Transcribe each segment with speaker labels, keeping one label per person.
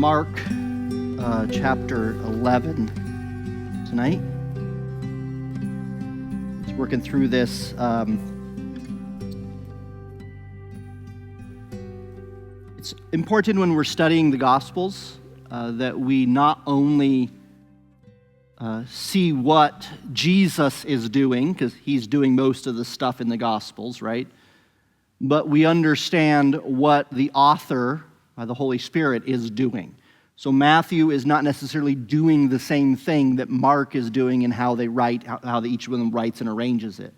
Speaker 1: Mark chapter 11 tonight. Just working through this. It's important when we're studying the Gospels that we not only see what Jesus is doing, because he's doing most of the stuff in the Gospels, right? But we understand what the author, by the Holy Spirit, is doing. So Matthew is not necessarily doing the same thing that Mark is doing in how they write, how each of them writes and arranges it.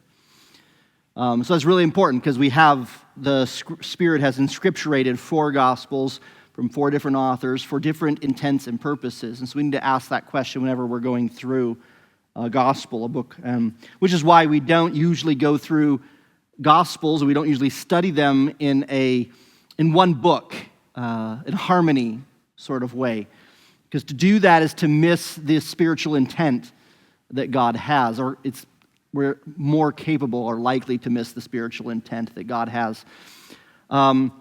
Speaker 1: So that's really important because we have the Spirit has inscripturated 4 Gospels from 4 different authors for different intents and purposes. And so we need to ask that question whenever we're going through a Gospel, a book, which is why we don't usually go through Gospels, we don't usually study them in one book, in harmony sort of way. Because to do that is to miss the spiritual intent that God has, or we're more capable or likely to miss the spiritual intent that God has. It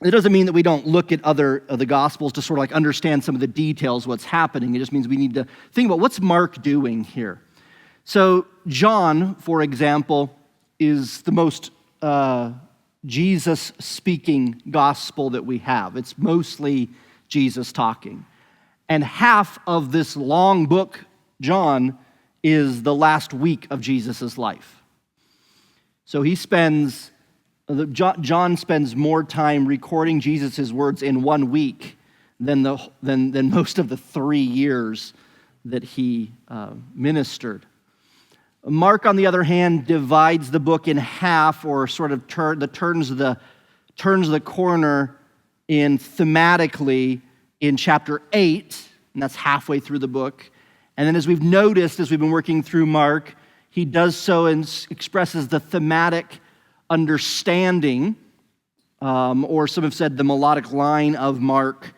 Speaker 1: doesn't mean that we don't look at other of the Gospels to sort of like understand some of the details, what's happening. It just means we need to think about what's Mark doing here. So John, for example, is the most Jesus-speaking gospel that we have. It's mostly Jesus talking. And half of this long book, John, is the last week of Jesus' life. So John spends more time recording Jesus' words in 1 week than most of the 3 years that he ministered. Mark, on the other hand, divides the book in half, or sort of turns the corner in thematically in chapter 8, and that's halfway through the book. And then as we've noticed, as we've been working through Mark, he does so and expresses the thematic understanding, or some have said the melodic line of Mark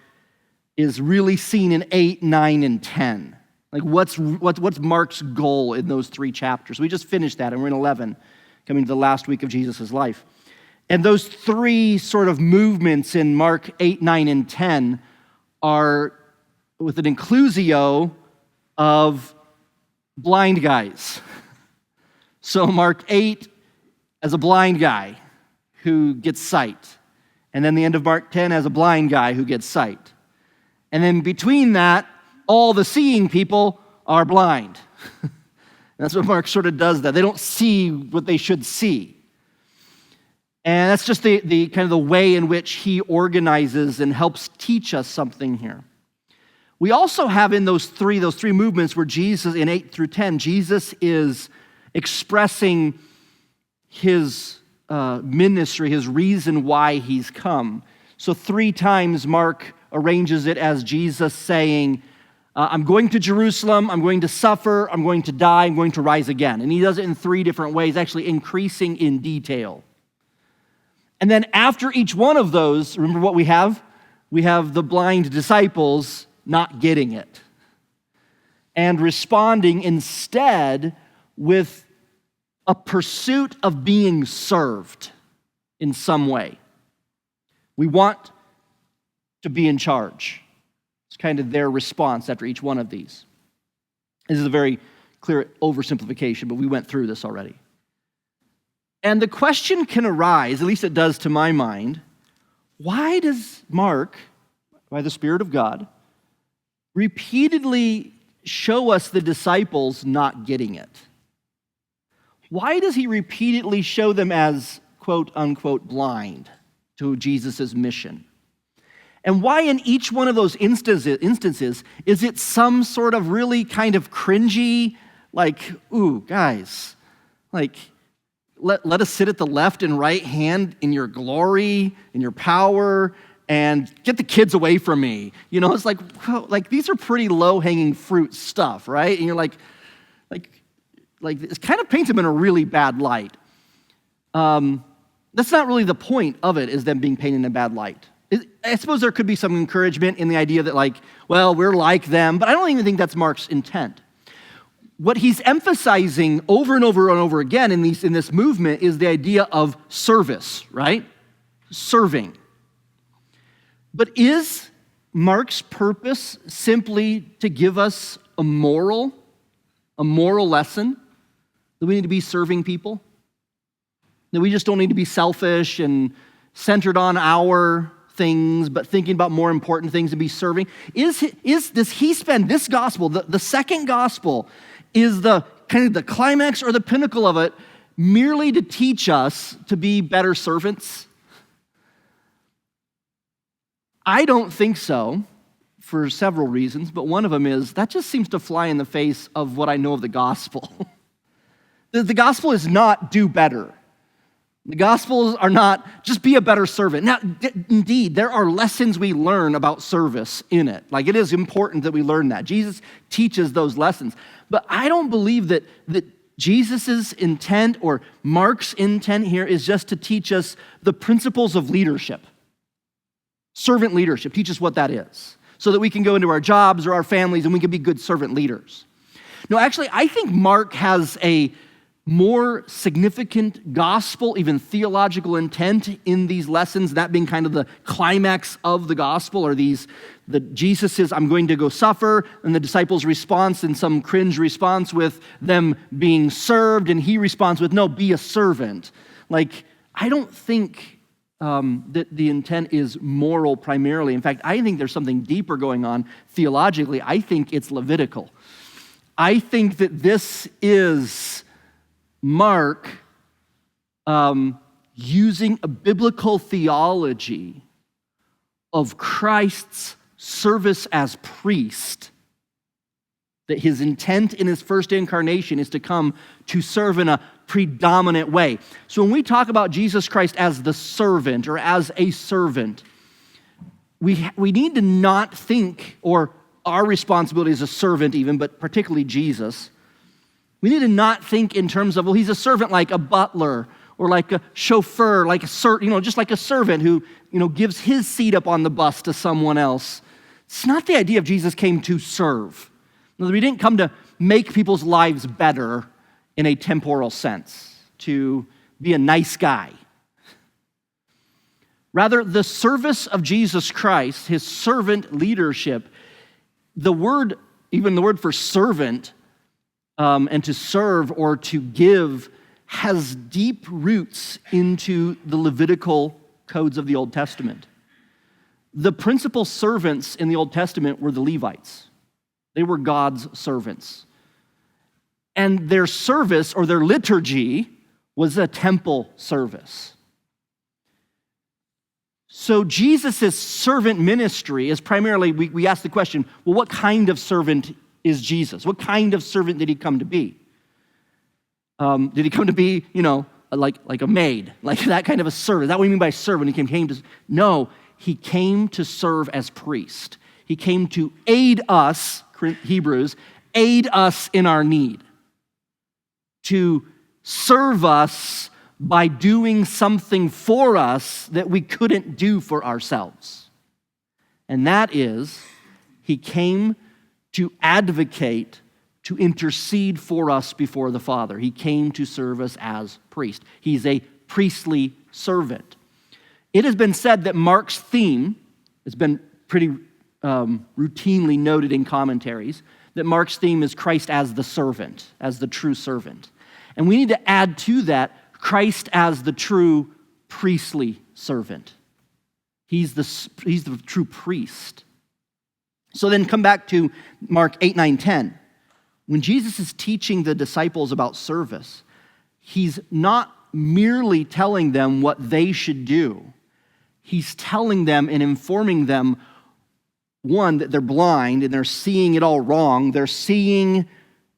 Speaker 1: is really seen in 8, 9, and 10. Like what's Mark's goal in those 3 chapters? We just finished that, and we're in 11, coming to the last week of Jesus' life. And those 3 sort of movements in Mark 8, 9, and 10 are with an inclusio of blind guys. So Mark 8 as a blind guy who gets sight. And then the end of Mark 10 as a blind guy who gets sight. And then between that, all the seeing people are blind. That's what Mark sort of does that. They don't see what they should see. And that's just the kind of the way in which he organizes and helps teach us something here. We also have in those three movements where Jesus, in 8 through 10, Jesus is expressing his ministry, his reason why he's come. So 3 times Mark arranges it as Jesus saying, I'm going to Jerusalem, I'm going to suffer, I'm going to die, I'm going to rise again. And he does it in 3 different ways, actually increasing in detail. And then after each one of those, remember what we have? We have the blind disciples not getting it and responding instead with a pursuit of being served in some way. We want to be in charge. It's kind of their response after each one of these. This is a very clear oversimplification, but we went through this already. And the question can arise, at least it does to my mind, why does Mark, by the Spirit of God, repeatedly show us the disciples not getting it? Why does he repeatedly show them as, quote, unquote, blind to Jesus' mission? And why in each one of those instances is it some sort of really kind of cringy, like, ooh, guys, like, let us sit at the left and right hand in your glory, in your power, and get the kids away from me. You know, it's like, well, like these are pretty low-hanging fruit stuff, right? And you're like it kind of paints them in a really bad light. That's not really the point of it, is them being painted in a bad light. I suppose there could be some encouragement in the idea that, like, well, we're like them, but I don't even think that's Mark's intent. What he's emphasizing over and over and over again in this movement is the idea of service, right? Serving. But is Mark's purpose simply to give us a moral lesson that we need to be serving people? That we just don't need to be selfish and centered on our things, but thinking about more important things to be serving? Does he spend this gospel, the second gospel, is the kind of the climax or the pinnacle of it, merely to teach us to be better servants? I don't think so, for several reasons, but one of them is that just seems to fly in the face of what I know of the gospel. The gospel is not do better. The Gospels are not just be a better servant. Now, indeed, there are lessons we learn about service in it. Like, it is important that we learn that. Jesus teaches those lessons. But I don't believe that Jesus' intent or Mark's intent here is just to teach us the principles of leadership. Servant leadership. Teach us what that is, so that we can go into our jobs or our families and we can be good servant leaders. No, actually, I think Mark has a more significant gospel, even theological intent in these lessons, that being kind of the climax of the gospel, or Jesus says, I'm going to go suffer, and the disciples' response in some cringe response with them being served, and he responds with, no, be a servant. Like, I don't think that the intent is moral primarily. In fact, I think there's something deeper going on theologically. I think it's Levitical. I think that this is Mark using a biblical theology of Christ's service as priest, that his intent in his first incarnation is to come to serve in a predominant way. So when we talk about Jesus Christ as the servant or as a servant, we need to not think, or our responsibility as a servant even, but particularly Jesus, we need to not think in terms of, well, he's a servant like a butler or like a chauffeur, like just like a servant who, gives his seat up on the bus to someone else. It's not the idea of Jesus came to serve. We didn't come to make people's lives better in a temporal sense, to be a nice guy. Rather, the service of Jesus Christ, his servant leadership, even the word for servant, and to serve or to give, has deep roots into the Levitical codes of the Old Testament. The principal servants in the Old Testament were the Levites. They were God's servants. And their service, or their liturgy, was a temple service. So Jesus' servant ministry is primarily, we ask the question, well, what kind of servant is Jesus? What kind of servant did he come to be? Did he come to be, like a maid, like that kind of a servant? Is that what we mean by servant? No, he came to serve as priest. He came to aid us, Hebrews, aid us in our need, to serve us by doing something for us that we couldn't do for ourselves. And that is, he came to advocate, to intercede for us before the Father. He came to serve us as priest. He's a priestly servant. It has been said that Mark's theme has been pretty routinely noted in commentaries, that Mark's theme is Christ as the servant, as the true servant. And we need to add to that Christ as the true priestly servant. He's the true priest. So then come back to Mark 8, 9, 10. When Jesus is teaching the disciples about service, he's not merely telling them what they should do. He's telling them and informing them, one, that they're blind and they're seeing it all wrong. They're seeing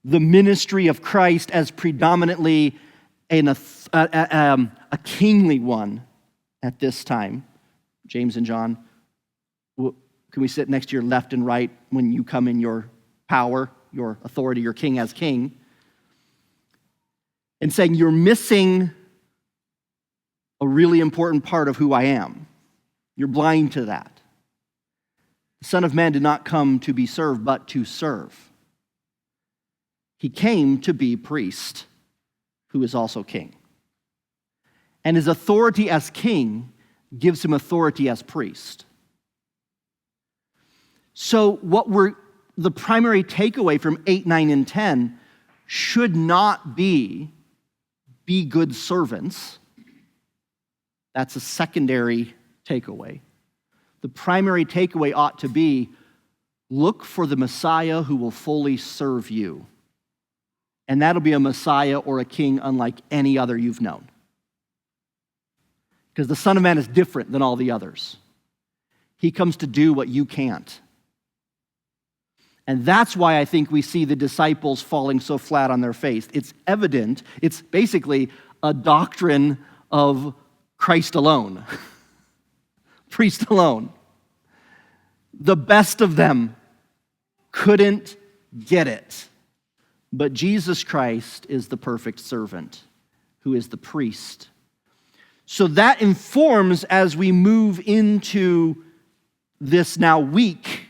Speaker 1: the ministry of Christ as predominantly a kingly one at this time. James and John, can we sit next to your left and right when you come in your power, your authority, your king as king? And saying, you're missing a really important part of who I am. You're blind to that. The Son of Man did not come to be served, but to serve. He came to be priest, who is also king. And his authority as king gives him authority as priest. So the primary takeaway from 8, 9, and 10 should not be good servants. That's a secondary takeaway. The primary takeaway ought to be, look for the Messiah who will fully serve you. And that'll be a Messiah or a king unlike any other you've known. Because the Son of Man is different than all the others. He comes to do what you can't. And that's why I think we see the disciples falling so flat on their face. It's evident. It's basically a doctrine of Christ alone. Priest alone. The best of them couldn't get it. But Jesus Christ is the perfect servant, who is the priest. So that informs as we move into this now week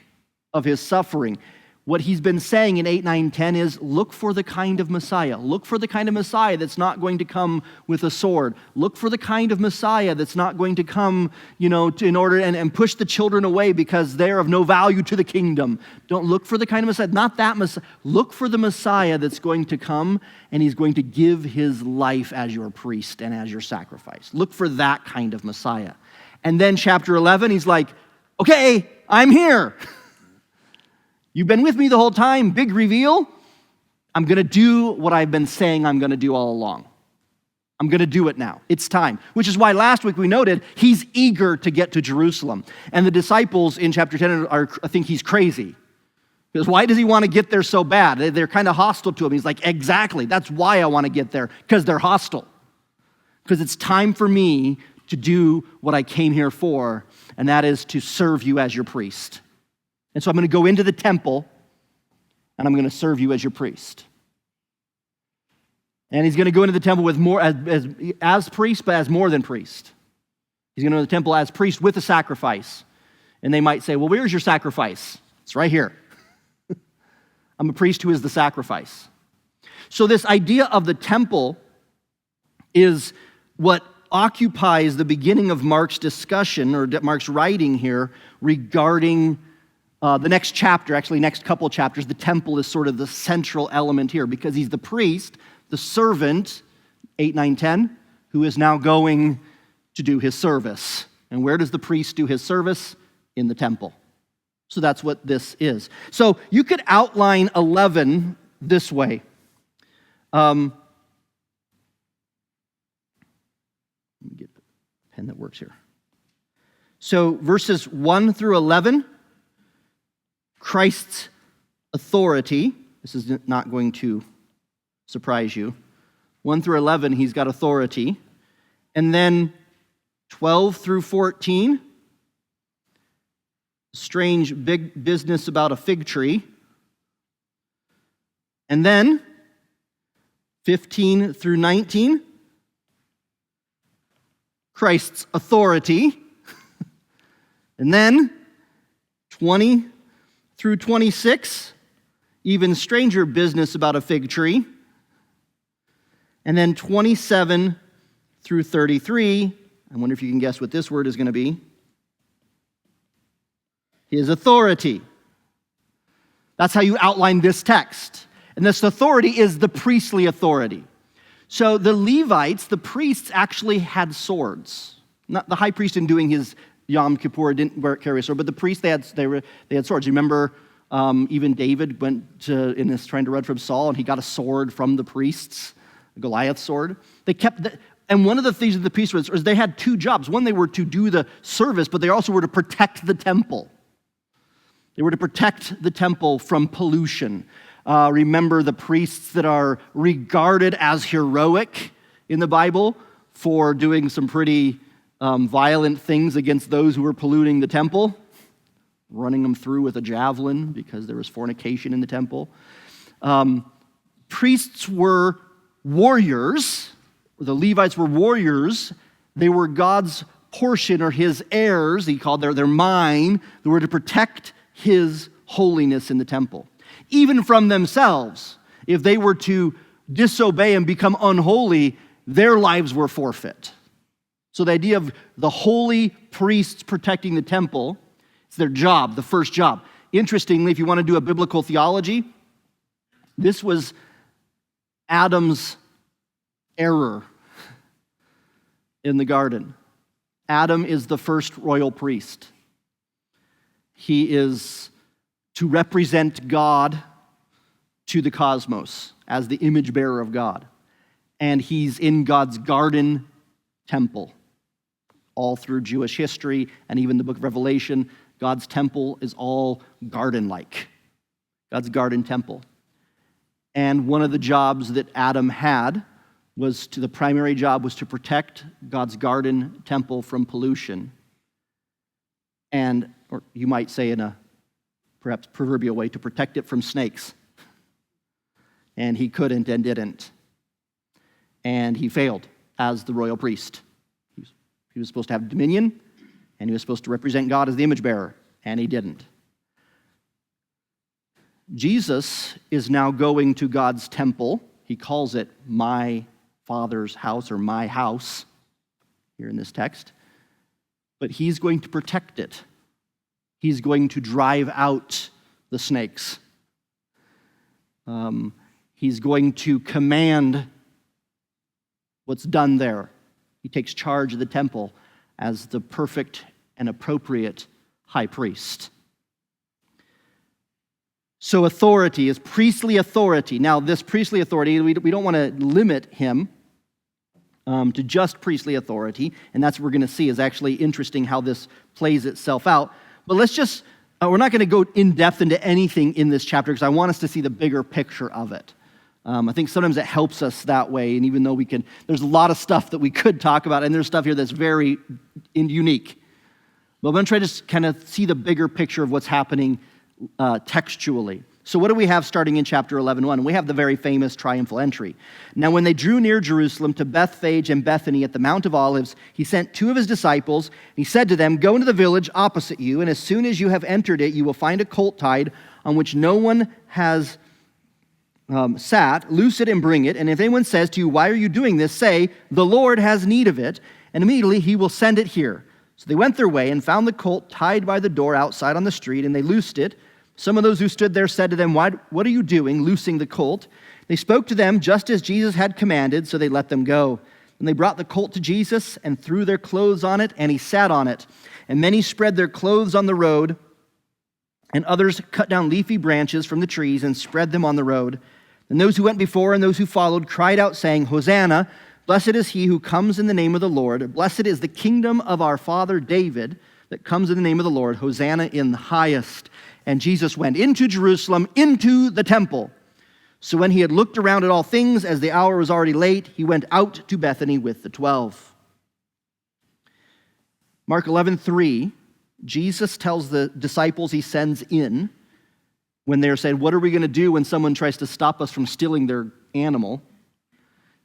Speaker 1: of his suffering. What he's been saying in 8, 9, 10 is, look for the kind of Messiah. Look for the kind of Messiah that's not going to come with a sword. Look for the kind of Messiah that's not going to come, in order and push the children away because they're of no value to the kingdom. Don't look for the kind of Messiah, not that Messiah. Look for the Messiah that's going to come and he's going to give his life as your priest and as your sacrifice. Look for that kind of Messiah. And then chapter 11, he's like, okay, I'm here. You've been with me the whole time, big reveal. I'm going to do what I've been saying I'm going to do all along. I'm going to do it now. It's time. Which is why last week we noted he's eager to get to Jerusalem. And the disciples in chapter 10 think he's crazy. Because why does he want to get there so bad? They're kind of hostile to him. He's like, exactly, that's why I want to get there, because they're hostile. Because it's time for me to do what I came here for, and that is to serve you as your priest. And so I'm going to go into the temple, and I'm going to serve you as your priest. And he's going to go into the temple with more as priest, but as more than priest. He's going to go to the temple as priest with a sacrifice. And they might say, well, where's your sacrifice? It's right here. I'm a priest who is the sacrifice. So this idea of the temple is what occupies the beginning of Mark's discussion, or Mark's writing here, regarding the next chapter, actually next couple chapters. The temple is sort of the central element here because he's the priest, the servant, 8, 9, 10, who is now going to do his service. And where does the priest do his service? In the temple. So that's what this is. So you could outline 11 this way. Let me get a pen that works here. So verses 1 through 11, Christ's authority. This is not going to surprise you. 1 through 11, he's got authority. And then 12 through 14, strange big business about a fig tree. And then 15 through 19, Christ's authority. And then 20 through 26, even stranger business about a fig tree. And then 27 through 33, I wonder if you can guess what this word is going to be. His authority. That's how you outline this text. And this authority is the priestly authority. So the Levites, the priests, actually had swords. Not the high priest in doing his Yom Kippur didn't carry a sword, but the priests, they had swords. You remember even David went trying to run from Saul, and he got a sword from the priests, a Goliath sword. And one of the things of the priests was they had two jobs. One, they were to do the service, but they also were to protect the temple. They were to protect the temple from pollution. Remember the priests that are regarded as heroic in the Bible for doing some pretty violent things against those who were polluting the temple, running them through with a javelin because there was fornication in the temple. Priests were warriors. The Levites were warriors. They were God's portion or his heirs. He called their mine. They were to protect his holiness in the temple. Even from themselves, if they were to disobey and become unholy, their lives were forfeit. So the idea of the holy priests protecting the temple, it's their job, the first job. Interestingly, if you want to do a biblical theology, this was Adam's error in the garden. Adam is the first royal priest. He is to represent God to the cosmos as the image bearer of God. And he's in God's garden temple. All through Jewish history and even the book of Revelation, God's temple is all garden-like. God's garden temple. And one of the jobs that Adam had the primary job was to protect God's garden temple from pollution. And, or you might say in a perhaps proverbial way, to protect it from snakes. And he couldn't and didn't. And he failed as the royal priest. He was supposed to have dominion, and he was supposed to represent God as the image bearer, and he didn't. Jesus is now going to God's temple. He calls it my Father's house, or my house, here in this text. But he's going to protect it. He's going to drive out the snakes. He's going to command what's done there. He takes charge of the temple as the perfect and appropriate high priest. So authority is priestly authority. Now, this priestly authority, we don't want to limit him to just priestly authority, and that's what we're going to see is actually interesting how this plays itself out. But let's just, we're not going to go in depth into anything in this chapter because I want us to see the bigger picture of it. I think sometimes it helps us that way, and even though there's a lot of stuff that we could talk about, and there's stuff here that's very unique. But I'm going to try to kind of see the bigger picture of what's happening textually. So what do we have starting in chapter 11:1? We have the very famous triumphal entry. Now when they drew near Jerusalem to Bethphage and Bethany at the Mount of Olives, he sent two of his disciples, and he said to them, "Go into the village opposite you, and as soon as you have entered it, you will find a colt tied on which no one has sat. Loose it and bring it, and if anyone says to you, 'Why are you doing this?' say, 'The Lord has need of it,' and immediately he will send it here." So they went their way and found the colt tied by the door outside on the street, and they loosed it. Some of those who stood there said to them, "What are you doing, loosing the colt?" They spoke to them just as Jesus had commanded, so they let them go. And they brought the colt to Jesus and threw their clothes on it, and he sat on it. And many spread their clothes on the road, and others cut down leafy branches from the trees and spread them on the road. And those who went before and those who followed cried out, saying, "Hosanna, blessed is he who comes in the name of the Lord. Blessed is the kingdom of our father David that comes in the name of the Lord. Hosanna in the highest." And Jesus went into Jerusalem, into the temple. So when he had looked around at all things, as the hour was already late, he went out to Bethany with the 12. Mark 11:3, Jesus tells the disciples he sends in when they're saying, "What are we going to do when someone tries to stop us from stealing their animal?"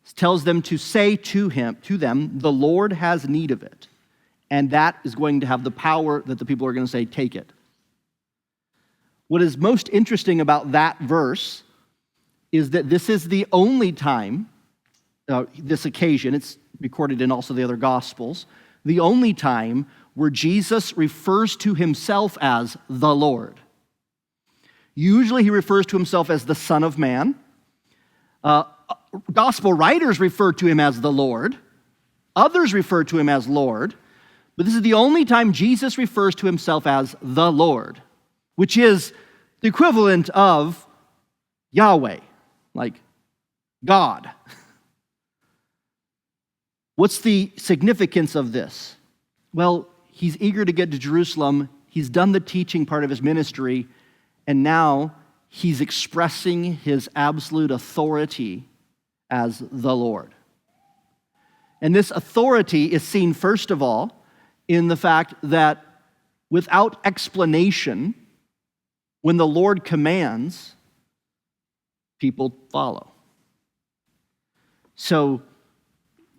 Speaker 1: He tells them to say to them, "The Lord has need of it." And that is going to have the power that the people are going to say, "Take it." What is most interesting about that verse is that this is the only time, this occasion, it's recorded in also the other Gospels, the only time where Jesus refers to himself as the Lord. Usually he refers to himself as the Son of Man. Gospel writers refer to him as the Lord. Others refer to him as Lord. But this is the only time Jesus refers to himself as the Lord, which is the equivalent of Yahweh, like God. What's the significance of this? Well, he's eager to get to Jerusalem. He's done the teaching part of his ministry, and now he's expressing his absolute authority as the Lord. And this authority is seen, first of all, in the fact that without explanation, when the Lord commands, people follow. So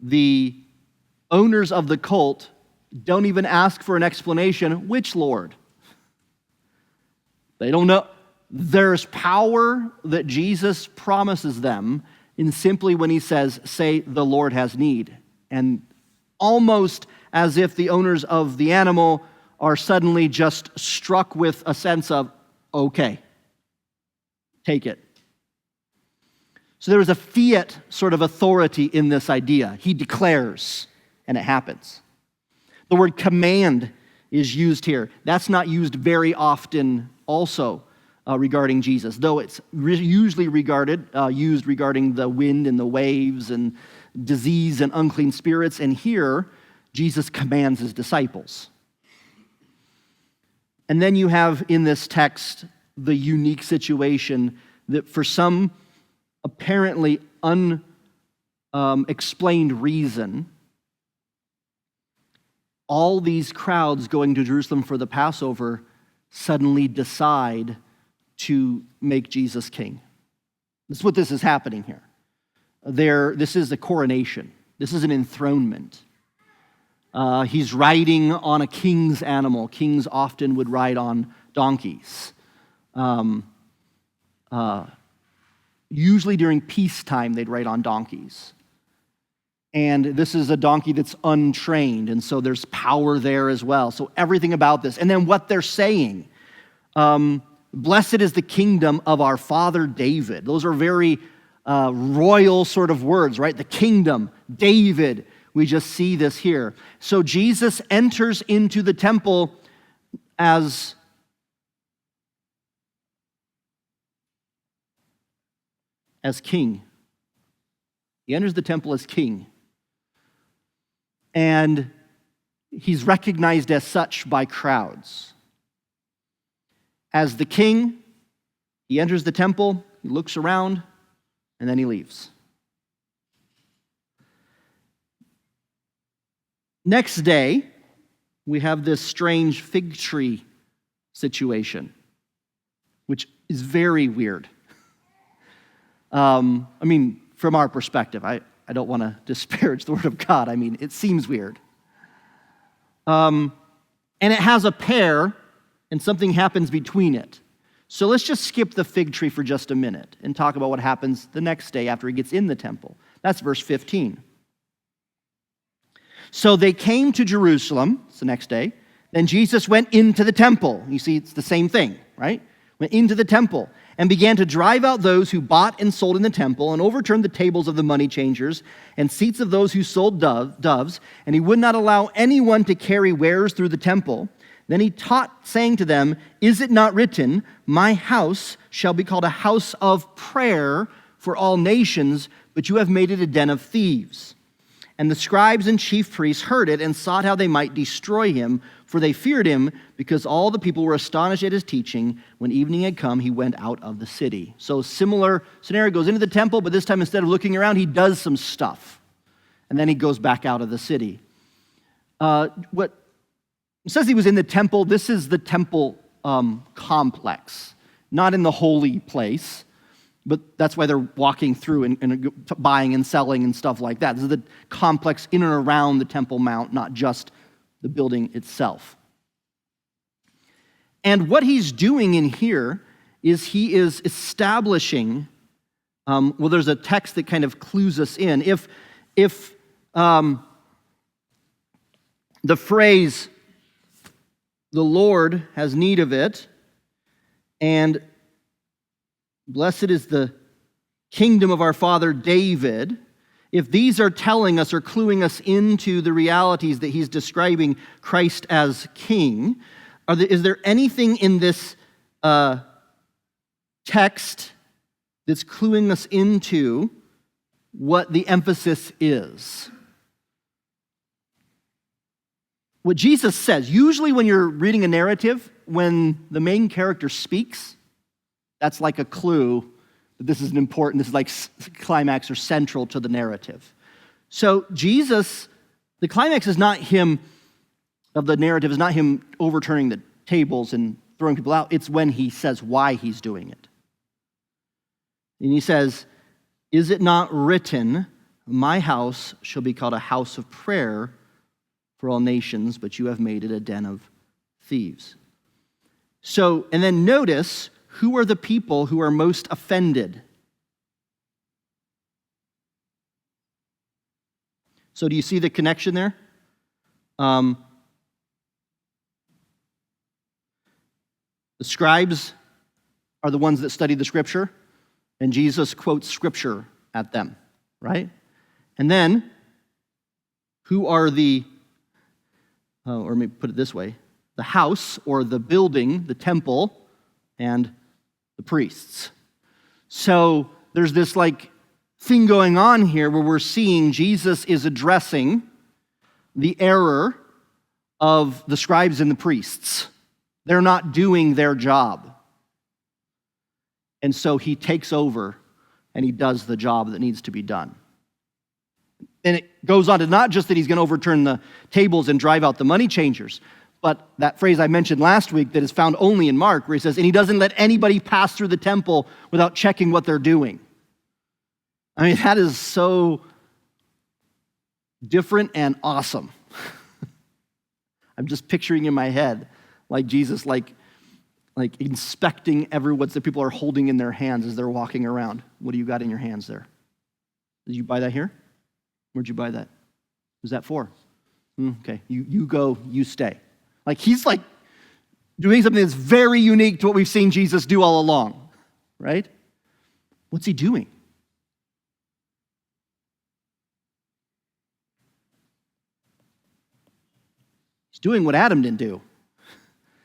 Speaker 1: the owners of the colt don't even ask for an explanation. Which Lord? They don't know. There's power that Jesus promises them in simply when he says, "Say, the Lord has need." And almost as if the owners of the animal are suddenly just struck with a sense of, okay, take it. So there was a fiat sort of authority in this idea. He declares, and it happens. The word command is used here. That's not used very often also regarding Jesus, though it's usually used regarding the wind and the waves and disease and unclean spirits. And here, Jesus commands his disciples. And then you have in this text the unique situation that for some apparently unexplained reason, all these crowds going to Jerusalem for the Passover suddenly decide to make Jesus king. This is what this is happening here. This is a coronation. This is an enthronement. He's riding on a king's animal. Kings often would ride on donkeys. Usually during peacetime, they'd ride on donkeys. And this is a donkey that's untrained, and so there's power there as well. So everything about this. And then what they're saying, blessed is the kingdom of our father David. Those are very royal sort of words, right? The kingdom, David. We just see this here. So Jesus enters into the temple as king. He enters the temple as king. And he's recognized as such by crowds. As the king, he enters the temple, he looks around, and then he leaves. Next day, we have this strange fig tree situation, which is very weird. From our perspective, I don't want to disparage the Word of God. It seems weird. And it has a pear, and something happens between it. So let's just skip the fig tree for just a minute and talk about what happens the next day after he gets in the temple. That's verse 15. So they came to Jerusalem, it's the next day. Then Jesus went into the temple. You see, it's the same thing, right? Went into the temple and began to drive out those who bought and sold in the temple and overturned the tables of the money changers and seats of those who sold doves. And he would not allow anyone to carry wares through the temple. Then he taught, saying to them, "Is it not written, my house shall be called a house of prayer for all nations, but you have made it a den of thieves?" And the scribes and chief priests heard it and sought how they might destroy him, for they feared him, because all the people were astonished at his teaching. When evening had come, he went out of the city. So similar scenario, goes into the temple, but this time instead of looking around, he does some stuff. And then he goes back out of the city. It says he was in the temple. This is the temple complex, not in the holy place. But that's why they're walking through and buying and selling and stuff like that. This is the complex in and around the Temple Mount, not just the building itself. And what he's doing in here is he is establishing, there's a text that kind of clues us in. If the phrase, "the Lord has need of it," and "blessed is the kingdom of our father David," if these are telling us or cluing us into the realities that he's describing Christ as king, is there anything in this text that's cluing us into what the emphasis is? What Jesus says, usually when you're reading a narrative, when the main character speaks, that's like a clue that this is this is like climax or central to the narrative. So Jesus, the climax is not him, of the narrative, is not him overturning the tables and throwing people out. It's when he says why he's doing it. And he says, "Is it not written, my house shall be called a house of prayer for all nations, but you have made it a den of thieves?" So, and then notice, who are the people who are most offended? So do you see the connection there? The scribes are the ones that study the Scripture, and Jesus quotes Scripture at them, right? And then, who are or let me put it this way, the house or the building, the temple, and the priests. So there's this thing going on here where we're seeing Jesus is addressing the error of the scribes and the priests. They're not doing their job. And so he takes over and he does the job that needs to be done. And it goes on to not just that he's going to overturn the tables and drive out the money changers, but that phrase I mentioned last week that is found only in Mark, where he says, and he doesn't let anybody pass through the temple without checking what they're doing. I mean, that is so different and awesome. I'm just picturing in my head, Jesus, inspecting what the people are holding in their hands as they're walking around. What do you got in your hands there? Did you buy that here? Where'd you buy that? Who's that for? Okay, you go, you stay. He's doing something that's very unique to what we've seen Jesus do all along, right? What's he doing? He's doing what Adam didn't do.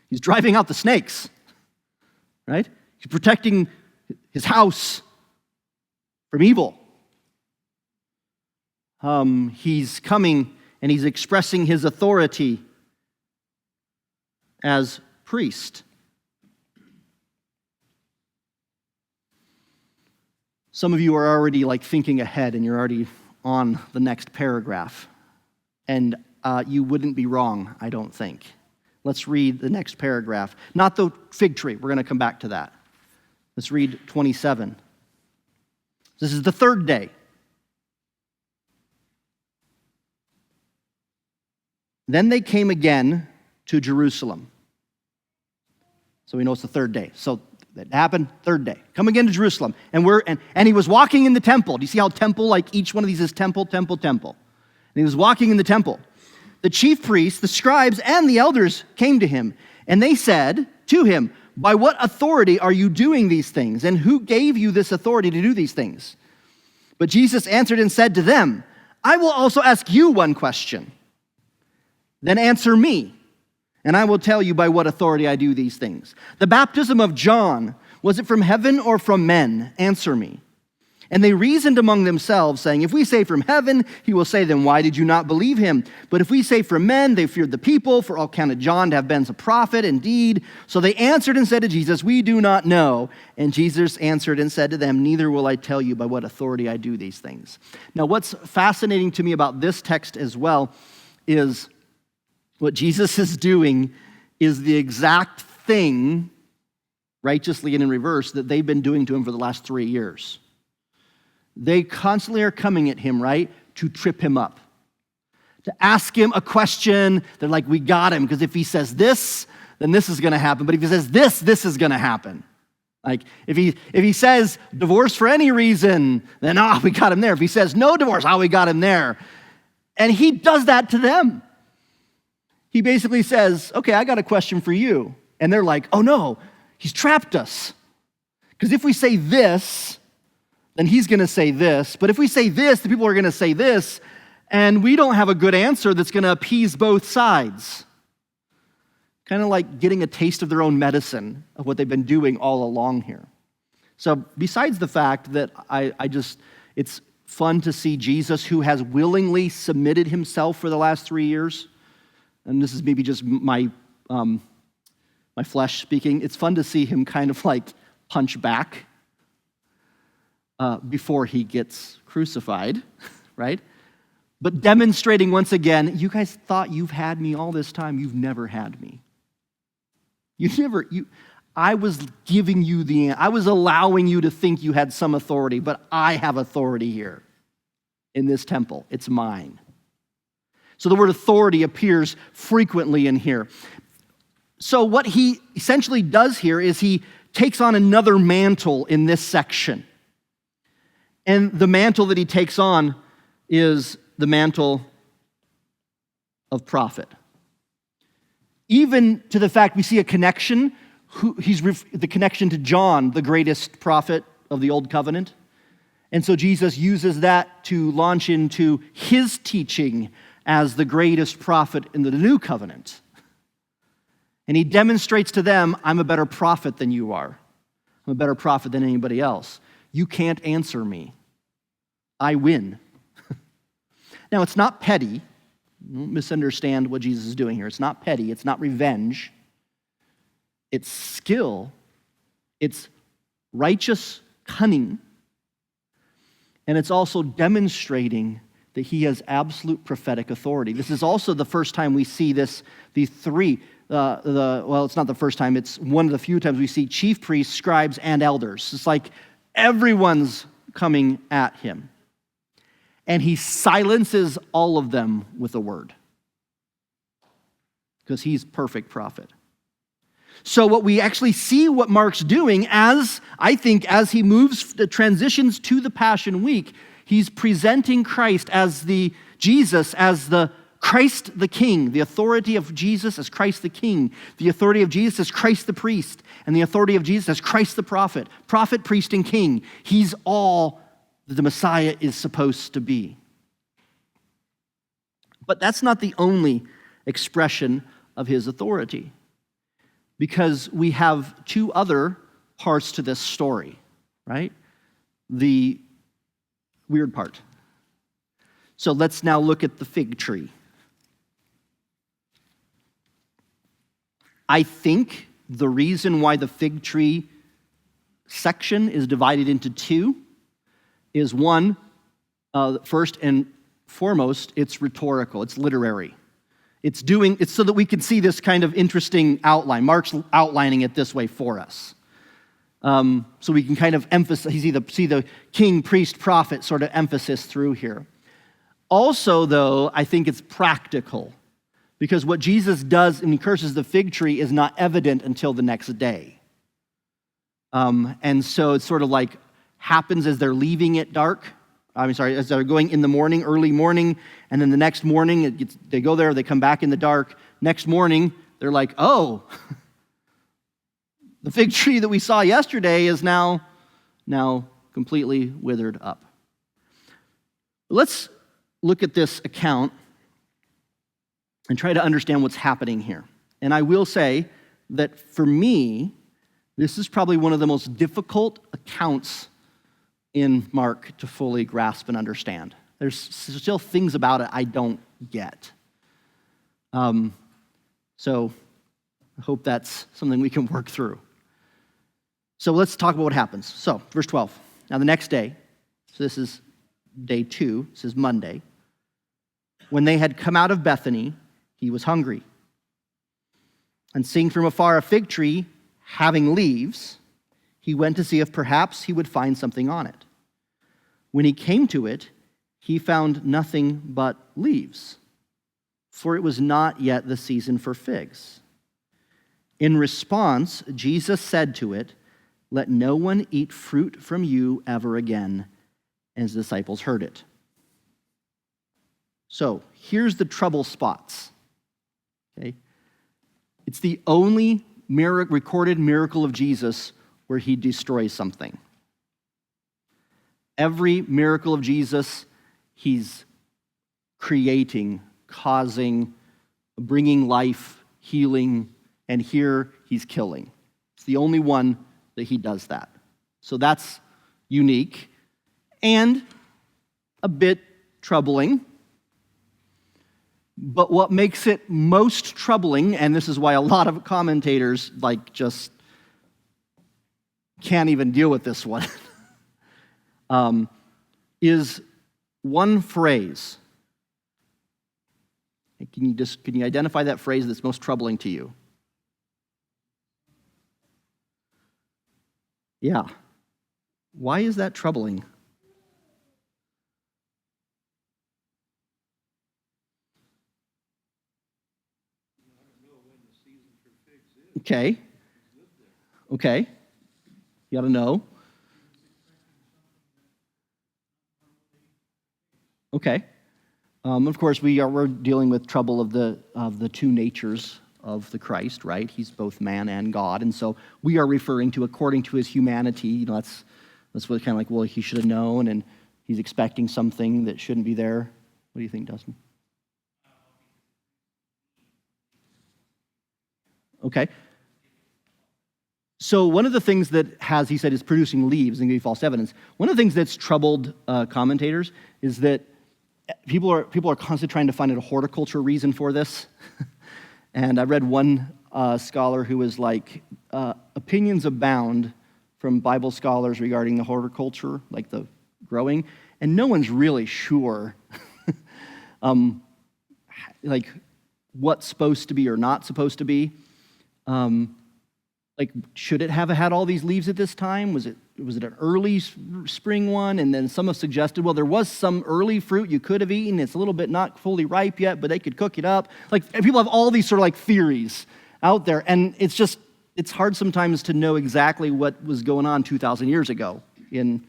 Speaker 1: He's driving out the snakes, right? He's protecting his house from evil. He's coming and he's expressing his authority as priest. Some of you are already thinking ahead and you're already on the next paragraph. And you wouldn't be wrong, I don't think. Let's read the next paragraph. Not the fig tree. We're going to come back to that. Let's read 27. This is the third day. Then they came again to Jerusalem. So we know it's the third day. So that happened, third day. Come again to Jerusalem. And he was walking in the temple. Do you see how temple, each one of these is temple, temple, temple? And he was walking in the temple. The chief priests, the scribes, and the elders came to him. And they said to him, by what authority are you doing these things? And who gave you this authority to do these things? But Jesus answered and said to them, I will also ask you one question. Then answer me, and I will tell you by what authority I do these things. The baptism of John, was it from heaven or from men? Answer me. And they reasoned among themselves, saying, if we say from heaven, he will say, then why did you not believe him? But if we say from men, they feared the people, for all counted John to have been a prophet indeed. So they answered and said to Jesus, we do not know. And Jesus answered and said to them, neither will I tell you by what authority I do these things. Now, what's fascinating to me about this text as well is what Jesus is doing is the exact thing, righteously and in reverse, that they've been doing to him for the last 3 years. They constantly are coming at him, right, to trip him up, to ask him a question. They're like, we got him, because if he says this, then this is going to happen. But if he says this, this is going to happen. If he says divorce for any reason, then we got him there. If he says no divorce, we got him there. And he does that to them. He basically says, okay, I got a question for you. And they're like, oh no, he's trapped us. Because if we say this, then he's going to say this. But if we say this, the people are going to say this. And we don't have a good answer that's going to appease both sides. Kind of like getting a taste of their own medicine of what they've been doing all along here. So besides the fact that it's fun to see Jesus, who has willingly submitted himself for the last 3 years, and this is maybe just my flesh speaking, it's fun to see him kind of punch back before he gets crucified, right? But demonstrating once again, you guys thought you've had me all this time. You've never had me. I was giving you I was allowing you to think you had some authority, but I have authority here in this temple. It's mine. So the word authority appears frequently in here. So what he essentially does here is he takes on another mantle in this section. And the mantle that he takes on is the mantle of prophet. Even to the fact we see a connection the connection to John, the greatest prophet of the Old Covenant. And so Jesus uses that to launch into his teaching as the greatest prophet in the New Covenant. And he demonstrates to them, I'm a better prophet than you are. I'm a better prophet than anybody else. You can't answer me. I win. Now, it's not petty. Don't misunderstand what Jesus is doing here. It's not petty. It's not revenge. It's skill. It's righteous cunning. And it's also demonstrating that he has absolute prophetic authority. This is also the first time we see this, the three, well, it's not the first time, it's one of the few times we see chief priests, scribes, and elders. It's like everyone's coming at him. And he silences all of them with a word. Because he's perfect prophet. So what we actually see what Mark's doing as he transitions to the Passion Week, he's presenting Christ as Jesus as the Christ the King, the authority of Jesus as Christ the King, the authority of Jesus as Christ the priest, and the authority of Jesus as Christ the prophet, priest, and king. He's all that the Messiah is supposed to be. But that's not the only expression of his authority, because we have two other parts to this story, right? The weird part. So let's now look at the fig tree. I think the reason why the fig tree section is divided into two is one, first and foremost, it's rhetorical, it's literary. It's so that we can see this kind of interesting outline. Mark's outlining it this way for us. So we can kind of see the king, priest, prophet sort of emphasis through here. Also, though, I think it's practical, because what Jesus does when he curses the fig tree is not evident until the next day. And so it's sort of like happens as they're leaving it dark. As they're going in the morning, early morning, and then the next morning, they go there, they come back in the dark. Next morning, they're like, oh, the fig tree that we saw yesterday is now completely withered up. Let's look at this account and try to understand what's happening here. And I will say that for me, this is probably one of the most difficult accounts in Mark to fully grasp and understand. There's still things about it I don't get. So I hope that's something we can work through. So let's talk about what happens. So, verse 12. Now the next day, so this is day 2, this is Monday. When they had come out of Bethany, he was hungry. And seeing from afar a fig tree having leaves, he went to see if perhaps he would find something on it. When he came to it, he found nothing but leaves, for it was not yet the season for figs. In response, Jesus said to it, "Let no one eat fruit from you ever again." And his disciples heard it. So here's the trouble spots. Okay? It's the only recorded miracle of Jesus where he destroys something. Every miracle of Jesus, he's creating, causing, bringing life, healing, and here he's killing. It's the only one that he does that. So that's unique and a bit troubling. But what makes it most troubling, and this is why a lot of commentators just can't even deal with this one, is one phrase. Can you identify that phrase that's most troubling to you? Yeah. Why is that troubling? Okay. You got to know. Okay. Of course, we're dealing with trouble of the two natures of the Christ, right? He's both man and God. And so we are referring to according to his humanity. That's what kind of like, well, he should have known, and he's expecting something that shouldn't be there. What do you think, Dustin? Okay. So one of the things that he said, is producing leaves and giving false evidence. One of the things that's troubled commentators is that people are constantly trying to find a horticulture reason for this. And I read one scholar who was like, opinions abound from Bible scholars regarding the horticulture, like the growing, and no one's really sure like what's supposed to be or not supposed to be. Like, should it have had all these leaves at this time? Was it an early spring one? And then some have suggested, well, there was some early fruit you could have eaten. It's a little bit not fully ripe yet, but they could cook it up. Like, people have all these sort of like theories out there, and it's hard sometimes to know exactly what was going on 2,000 years ago in,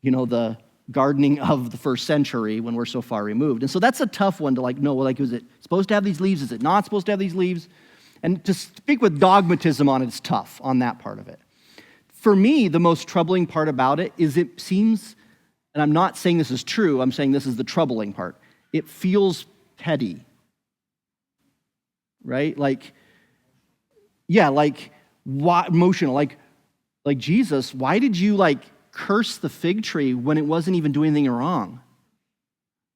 Speaker 1: the gardening of the first century when we're so far removed. And so that's a tough one to like know, like, was it supposed to have these leaves? Is it not supposed to have these leaves? And to speak with dogmatism on it is tough on that part of it. For me, the most troubling part about it is it seems, and I'm not saying this is true, I'm saying this is the troubling part, it feels petty, right? Like, yeah, like, why, emotional, like Jesus, why did you like curse the fig tree when it wasn't even doing anything wrong?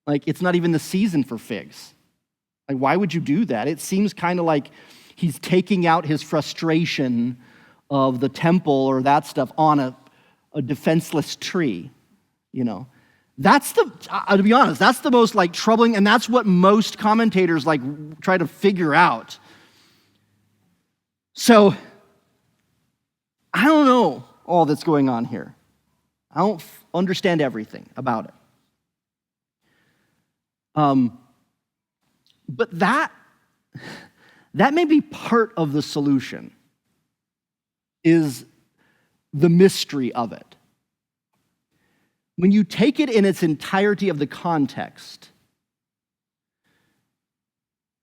Speaker 1: Like, it's not even the season for figs. Like, why would you do that? It seems kind of like he's taking out his frustration of the temple or that stuff on a defenseless tree, That's to be honest, that's the most like troubling, and that's what most commentators like try to figure out. So, I don't know all that's going on here. I don't understand everything about it. But that may be part of the solution, is the mystery of it. When you take it in its entirety of the context,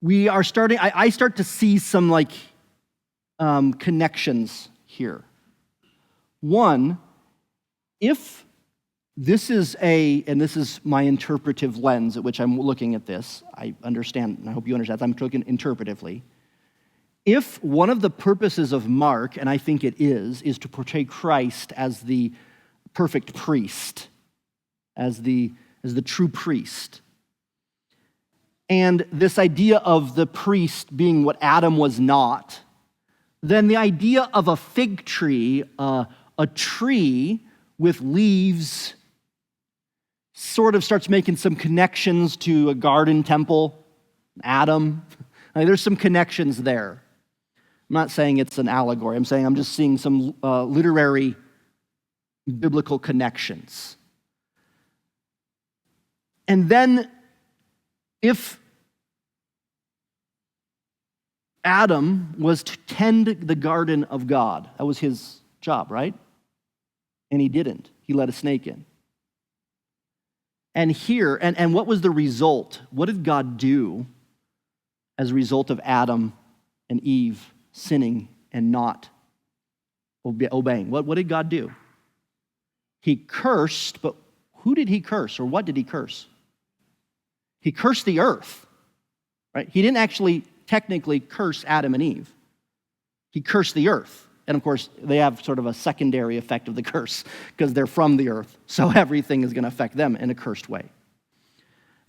Speaker 1: I start to see some like connections here. One, if this is and this is my interpretive lens at which I'm looking at this, I understand, and I hope you understand, I'm looking interpretively. If one of the purposes of Mark, and I think it is to portray Christ as the perfect priest, as the true priest, and this idea of the priest being what Adam was not, then the idea of a fig tree, a tree with leaves, sort of starts making some connections to a garden temple, Adam. There's some connections there. I'm not saying it's an allegory. I'm just seeing some literary biblical connections. And then if Adam was to tend the garden of God, that was his job, right? And he didn't. He let a snake in. And here, and what was the result? What did God do as a result of Adam and Eve sinning and not obeying? What did God do? He cursed, but who did he curse, or what did he curse? He cursed the earth, right? He didn't actually technically curse Adam and Eve. He cursed the earth. And of course, they have sort of a secondary effect of the curse because they're from the earth. So everything is going to affect them in a cursed way.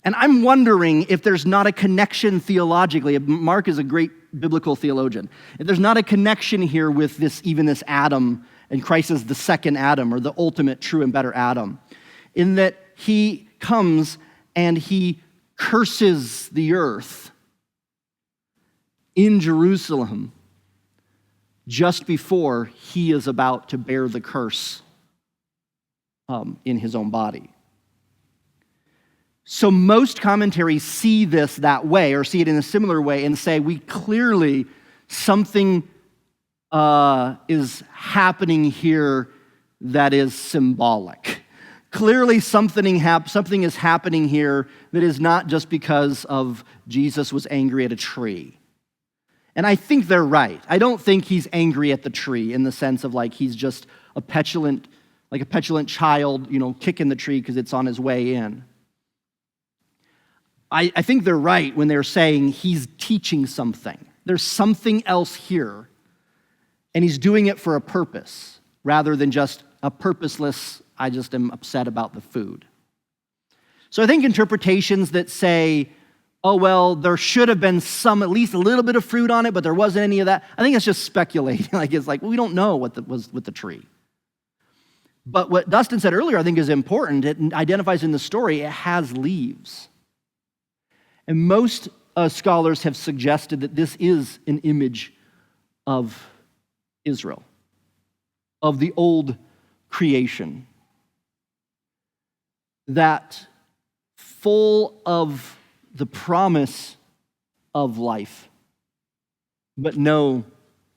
Speaker 1: And I'm wondering if there's not a connection theologically. Mark is a great biblical theologian. If there's not a connection here with this Adam, and Christ is the second Adam, or the ultimate true and better Adam, in that he comes and he curses the earth in Jerusalem just before he is about to bear the curse in his own body. So most commentaries see this that way, or see it in a similar way, and say we clearly something is happening here that is symbolic. Clearly something is happening here that is not just because of Jesus was angry at a tree. And I think they're right. I don't think he's angry at the tree in the sense of like he's just a petulant child, kicking the tree because it's on his way in. I think they're right when they're saying he's teaching something. There's something else here, and he's doing it for a purpose rather than just a purposeless, I just am upset about the food. So I think interpretations that say, oh, well, there should have been at least a little bit of fruit on it, but there wasn't any of that. I think it's just speculating. We don't know what was with the tree. But what Dustin said earlier, I think, is important. It identifies in the story, it has leaves. And most scholars have suggested that this is an image of Israel, of the old creation, that full of the promise of life, but no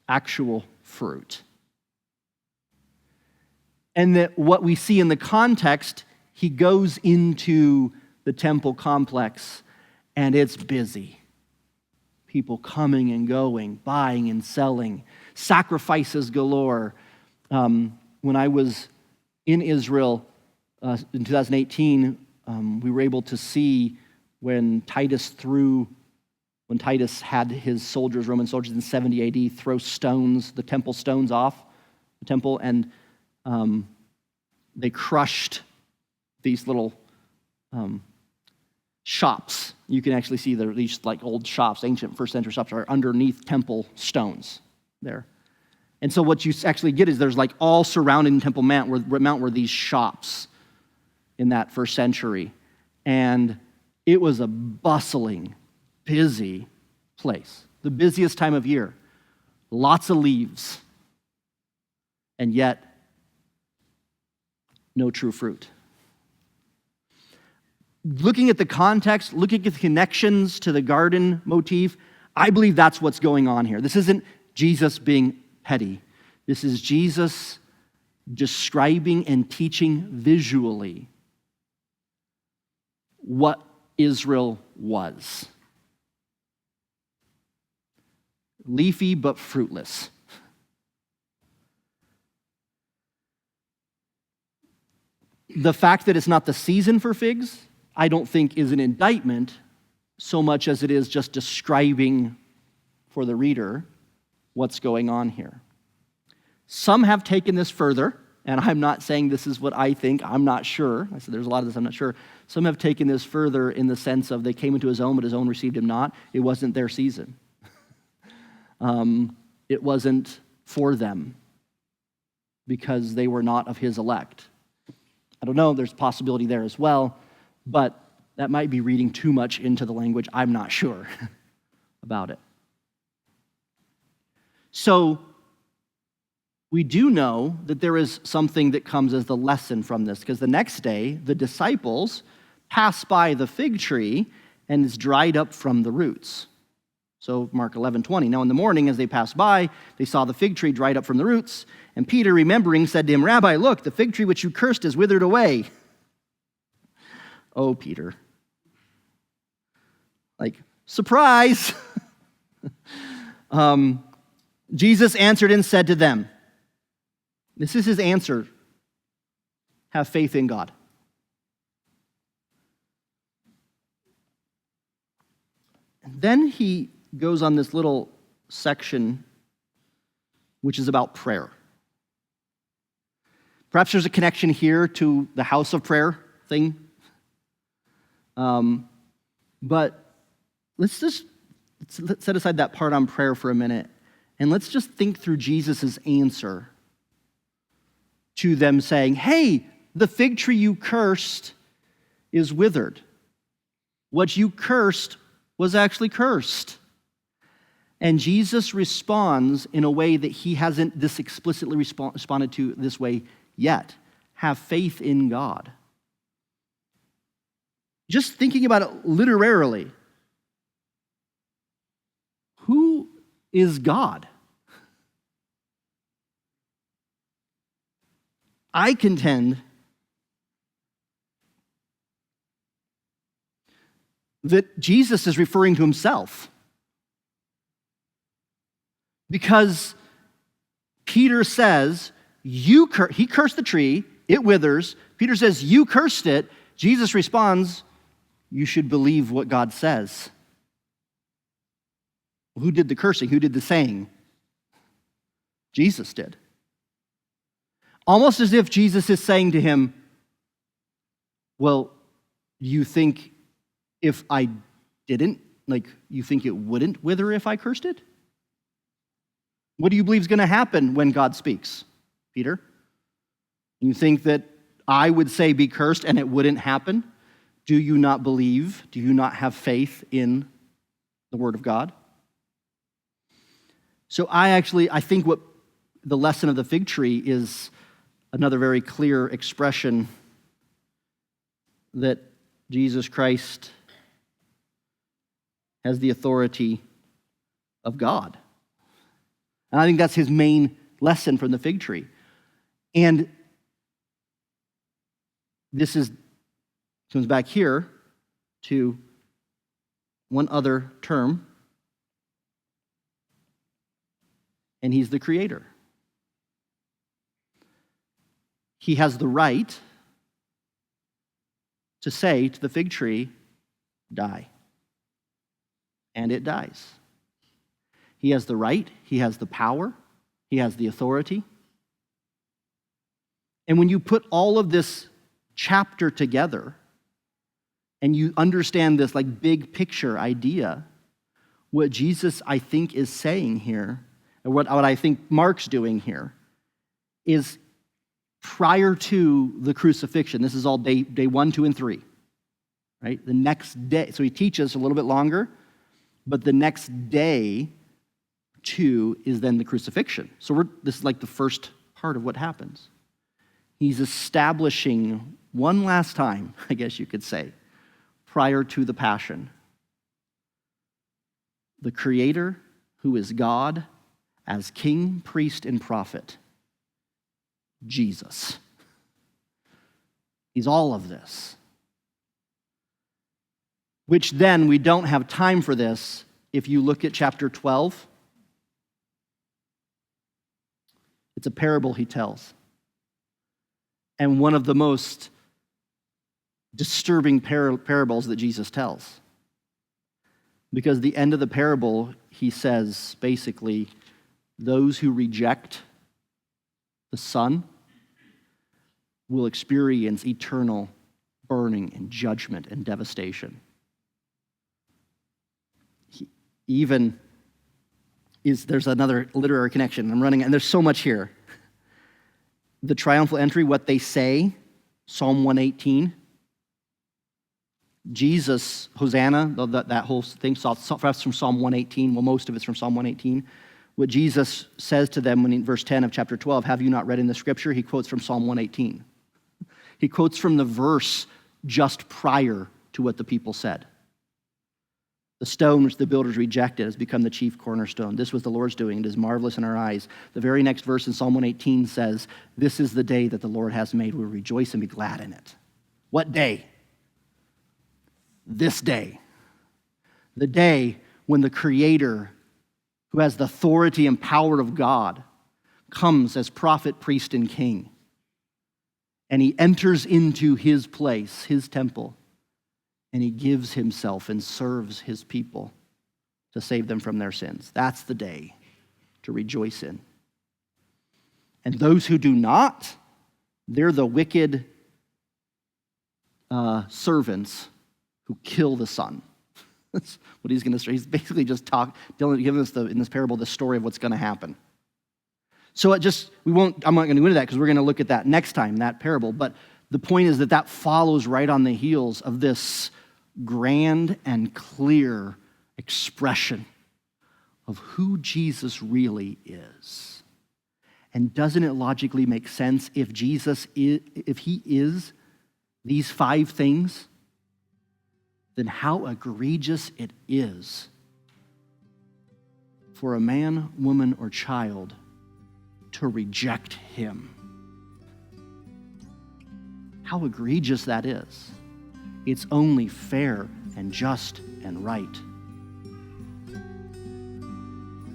Speaker 1: actual fruit. And that what we see in the context, he goes into the temple complex and it's busy. People coming and going, buying and selling, sacrifices galore. When I was in Israel in 2018, we were able to see when Titus had his soldiers, Roman soldiers in 70 AD, throw stones, the temple stones off the temple, and they crushed these little shops. You can actually see these like old shops, ancient first century shops, are underneath temple stones there. And so what you actually get is there's like all surrounding Temple Mount were these shops in that first century. And it was a bustling, busy place. The busiest time of year. Lots of leaves. And yet, no true fruit. Looking at the context, looking at the connections to the garden motif, I believe that's what's going on here. This isn't Jesus being petty. This is Jesus describing and teaching visually what Israel was. Leafy but fruitless. The fact that it's not the season for figs, I don't think is an indictment so much as it is just describing for the reader what's going on here. Some have taken this further, and I'm not saying this is what I think, I'm not sure. I said there's a lot of this, I'm not sure. Some have taken this further in the sense of they came into his own, but his own received him not. It wasn't their season. It wasn't for them because they were not of his elect. I don't know, there's a possibility there as well, but that might be reading too much into the language. I'm not sure about it. So we do know that there is something that comes as the lesson from this, because the next day, the disciples pass by the fig tree and it's dried up from the roots. So Mark 11:20. Now in the morning, as they passed by, they saw the fig tree dried up from the roots. And Peter, remembering, said to him, Rabbi, look, the fig tree which you cursed is withered away. Oh, Peter. Like, surprise! Jesus answered and said to them, this is his answer, have faith in God. And then he goes on this little section which is about prayer. Perhaps there's a connection here to the house of prayer thing. But let's set aside that part on prayer for a minute, and let's just think through Jesus' answer to them saying, hey, the fig tree you cursed is withered. What you cursed was actually cursed. And Jesus responds in a way that he hasn't this explicitly responded to this way yet. Have faith in God. Just thinking about it literarily, who is God? I contend that Jesus is referring to himself. Because Peter says, he cursed the tree, it withers. Peter says, you cursed it. Jesus responds, you should believe what God says. Who did the cursing? Who did the saying? Jesus did. Almost as if Jesus is saying to him, well, you think if I didn't, you think it wouldn't wither if I cursed it? What do you believe is going to happen when God speaks, Peter? You think that I would say be cursed and it wouldn't happen? Do you not believe? Do you not have faith in the Word of God? So I think what the lesson of the fig tree is another very clear expression that Jesus Christ has the authority of God. And I think that's his main lesson from the fig tree. And this comes back here to one other term, and he's the creator. He has the right to say to the fig tree, die. And it dies. He has the right, he has the power, he has the authority. And when you put all of this chapter together and you understand this big picture idea, what Jesus, I think, is saying here, and what I think Mark's doing here, is prior to the crucifixion, this is all day 1, 2, and 3, right? The next day, so he teaches a little bit longer, but the next day, 2, is then the crucifixion. So this is the first part of what happens. He's establishing one last time, I guess you could say, prior to the passion, the Creator, who is God, as king, priest, and prophet, Jesus. He's all of this. Which then, we don't have time for this. If you look at chapter 12, it's a parable he tells. And one of the most disturbing parables that Jesus tells. Because the end of the parable, he says, basically, those who reject the Son will experience eternal burning and judgment and devastation. There's another literary connection. I'm running, and there's so much here. The triumphal entry, what they say, Psalm 118. Jesus, Hosanna, that whole thing, perhaps from Psalm 118. Well, most of it's from Psalm 118. What Jesus says to them when in verse 10 of chapter 12, have you not read in the scripture? He quotes from Psalm 118. He quotes from the verse just prior to what the people said. The stone which the builders rejected has become the chief cornerstone. This was the Lord's doing. It is marvelous in our eyes. The very next verse in Psalm 118 says, this is the day that the Lord has made. We will rejoice and be glad in it. What day? This day. The day when the Creator, who has the authority and power of God, comes as prophet, priest, and king. And he enters into his place, his temple, and he gives himself and serves his people to save them from their sins. That's the day to rejoice in. And those who do not, they're the wicked servants who kill the Son. That's what he's going to say. He's basically just giving us in this parable the story of what's going to happen. So I'm not going to go into that because we're going to look at that next time, that parable. But the point is that follows right on the heels of this grand and clear expression of who Jesus really is. And doesn't it logically make sense if he is these 5 things, then how egregious it is for a man, woman, or child to reject him. How egregious that is. It's only fair and just and right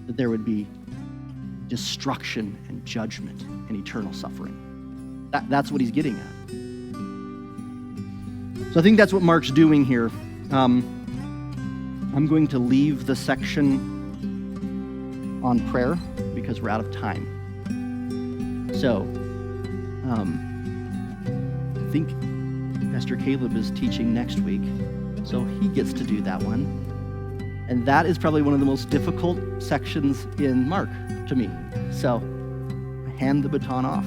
Speaker 1: that there would be destruction and judgment and eternal suffering. That's what he's getting at. So I think that's what Mark's doing here. I'm going to leave the section on prayer because we're out of time. So I think Pastor Caleb is teaching next week, so he gets to do that one. And that is probably one of the most difficult sections in Mark to me. So I hand the baton off.